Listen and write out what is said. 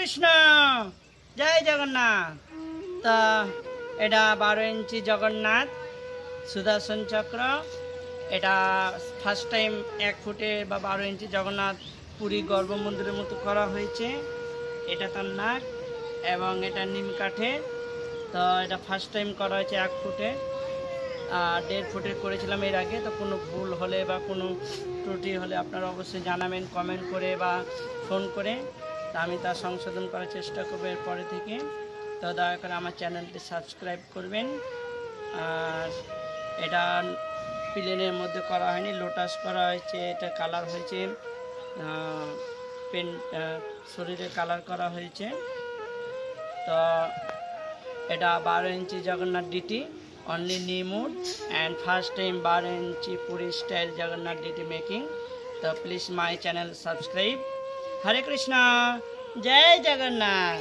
কৃষ্ণ, জয় জগন্নাথ। তা এটা 12 ইঞ্চি জগন্নাথ সুদর্শন চক্র। এটা ফার্স্ট টাইম 1 ফুটে বা 12 ইঞ্চি জগন্নাথ পুরী গর্ভ মন্দিরের মতো করা হয়েছে। এটা তার নাক এবং এটা নিম কাঠের। তো এটা ফার্স্ট টাইম করা হয়েছে 1 ফুটে। 1.5 ফুটের করেছিলাম এর আগে। তো কোনো ভুল হলে বা কোনো ত্রুটি হলে আপনারা অবশ্যই জানাবেন কমেন্ট করে বা ফোন করে। তা আমি তা সংশোধন করার চেষ্টা করবো এরপরে থেকে। তো দয়া করে আমার চ্যানেলটি সাবস্ক্রাইব করবেন। আর এটা প্লেনের মধ্যে করা হয়নি, লোটাস করা হয়েছে। এটা কালার হয়েছে পেন, শরীরে কালার করা হয়েছে। তো এটা 12 inch Jagannath deity only neem wood and first time 12 inch Puri style Jagannath deity making. তো please my channel subscribe. Hare Krishna, জয় জগন্নাথ।